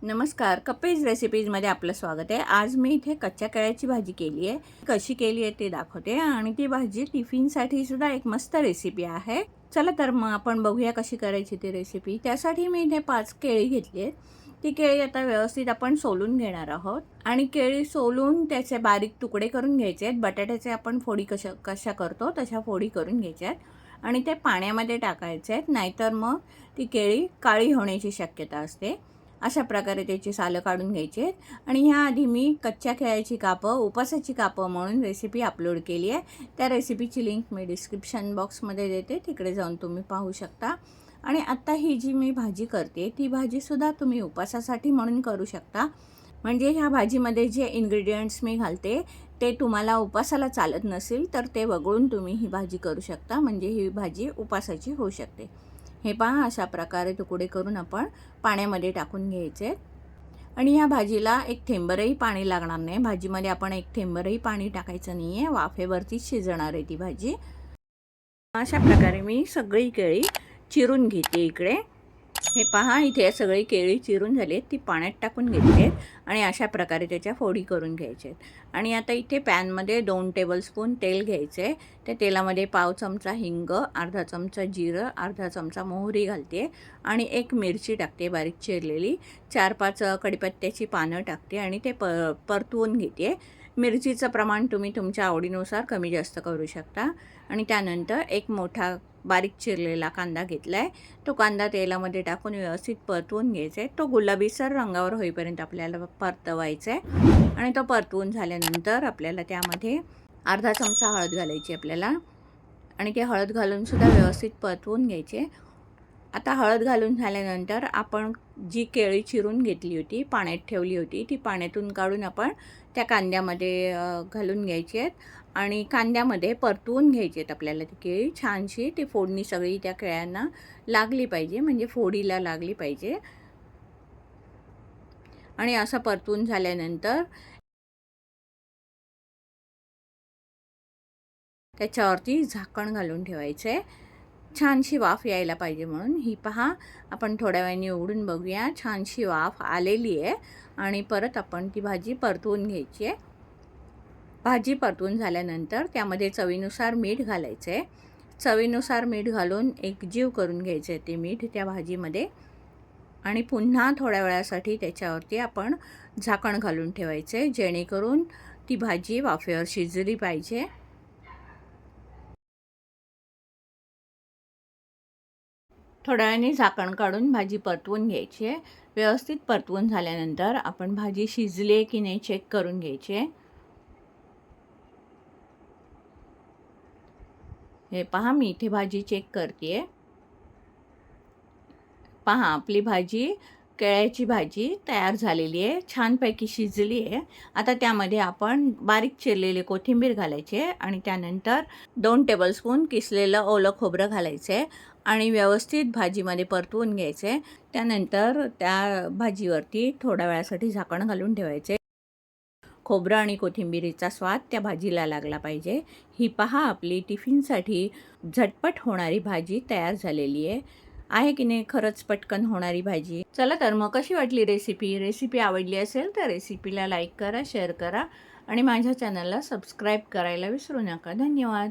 नमस्कार, कपेज रेसिपीजमध्ये आपलं स्वागत आहे। आज मी इथे कच्च्या केळ्याची भाजी केली आहे। कशी केली आहे ते दाखवते आणि ती भाजी टिफिनसाठी सुद्धा एक मस्त रेसिपी आहे। चला तर मग आपण बघूया कशी करायची ती रेसिपी। त्यासाठी मी इथे 5 केळी घेतली आहेत। ती केळी आता व्यवस्थित आपण सोलून घेणार आहोत आणि केळी सोलून त्याचे बारीक तुकडे करून घ्यायचे आहेत। बटाट्याचे आपण फोडी कशा करतो तशा फोडी करून घ्यायच्या आहेत आणि ते पाण्यामध्ये टाकायचे आहेत, नाहीतर मग ती केळी काळी होण्याची शक्यता असते। अशा प्रकारे त्याची सालं काढून घ्यायची आहेत आणि ह्याआधी मी कच्च्या केळ्याची कापं उपासाची कापं म्हणून रेसिपी अपलोड केली आहे। त्या रेसिपीची लिंक मी डिस्क्रिप्शन बॉक्समध्ये देते, तिकडे जाऊन तुम्ही पाहू शकता। आणि आत्ता ही जी मी भाजी करते ती भाजीसुद्धा तुम्ही उपासासाठी म्हणून करू शकता। म्हणजे ह्या भाजीमध्ये जे इन्ग्रेडियंट्स मी घालते ते तुम्हाला उपासाला चालत नसेल तर ते वगळून तुम्ही ही भाजी करू शकता, म्हणजे ही भाजी उपासाची होऊ शकते। हे पहा, अशा प्रकारे तुकडे करून आपण पाण्यामध्ये टाकून घ्यायचे आणि ह्या भाजीला एक थेंबरही पाणी लागणार नाही। भाजीमध्ये आपण एक थेंबरही पाणी टाकायचं नाही आहे, वाफेवरतीच शिजणार आहे ती भाजी। अशा प्रकारे मी सगळी केळी चिरून घेते इकडे। हे पहा, इथे सगळी केळी चिरून झाली, ती पाण्यात टाकून घेतली आणि अशा प्रकारे त्याच्या फोडी करून घ्यायचे। आणि आता इथे पॅनमध्ये 2 टेबलस्पून तेल घ्यायचे। त्या तेलामध्ये पाव चमचा हिंग, अर्धा चमचा जिरं, अर्धा चमचा मोहरी घालते आणि एक मिरची टाकते बारीक चिरलेली, 4-5 कढीपत्त्याची पानं टाकते आणि ते परतवून घेते। मिरचीचं प्रमाण तुम्ही तुमच्या आवडीनुसार कमी जास्त करू शकता। आणि त्यानंतर एक मोठा बारीक चिरलेला कांदा घेतला आहे, तो कांदा तेलामध्ये टाकून व्यवस्थित परतवून घ्यायचा आहे। तो गुलाबीसर रंगावर होईपर्यंत आपल्याला परतवायचा आहे आणि तो परतवून झाल्यानंतर आपल्याला त्यामध्ये अर्धा चमचा हळद घालायची आपल्याला आणि ते हळद घालूनसुद्धा व्यवस्थित परतवून घ्यायचे। आता हळद घालून झाल्यानंतर आपण जी केळी चिरून घेतली होती, पाण्यात ठेवली होती, ती पाण्यातून काढून आपण त्या कांद्यामध्ये घालून घ्यायची आहेत आणि कांद्यामध्ये परतवून घ्यायची आहेत आपल्याला ती केळी छानशी। ती फोडणी सगळी त्या केळ्यांना लागली पाहिजे, म्हणजे फोडीला लागली पाहिजे। आणि असं परतवून झाल्यानंतर त्याच्यावरती झाकण घालून ठेवायचं आहे, छानशी वाफ यायला पाहिजे म्हणून। ही पहा, आपण थोड्या वेळाने उघडून बघूया, छानशी वाफ आलेली आहे आणि परत आपण ती भाजी परतवून घ्यायची आहे। भाजी परतवून झाल्यानंतर त्यामध्ये चवीनुसार मीठ घालायचं आहे। चवीनुसार मीठ घालून एकजीव करून घ्यायचं आहे ते मीठ त्या भाजीमध्ये आणि पुन्हा थोड्या वेळासाठी त्याच्यावरती आपण झाकण घालून ठेवायचं आहे, जेणेकरून ती भाजी वाफेवर शिजली पाहिजे। थोड्या वेळाने झाकण काढून भाजी परतवून घ्यायची आहे। व्यवस्थित परतवून झाल्यानंतर आपण भाजी शिजली आहे की नाही चेक करून घ्यायची आहे। हे पहा, मी इथे भाजी चेक करते आहे। पहा, आपली भाजी केळ्याची भाजी तयार झालेली आहे, छानपैकी शिजली आहे। आता त्यामध्ये आपण बारीक चिरलेली कोथिंबीर घालायची आहे आणि त्यानंतर 2 टेबलस्पून किसलेलं ओलं खोबरं घालायचं आहे आणि व्यवस्थित भाजीमध्ये परतवून घ्यायचं आहे। त्यानंतर त्या भाजीवरती थोड्या वेळासाठी झाकण घालून ठेवायचे। खोबरं आणि कोथिंबीरीचा स्वाद त्या भाजीला लागला पाहिजे। ही पहा, आपली टिफिनसाठी झटपट होणारी भाजी तयार झालेली आहे की नाही? खरंच पटकन होणारी भाजी। चला तर मग कशी वाटली रेसिपी आवडली असेल तर रेसिपीला लाईक करा, शेअर करा आणि माझ्या चॅनलला सबस्क्राईब करायला विसरू नका। धन्यवाद।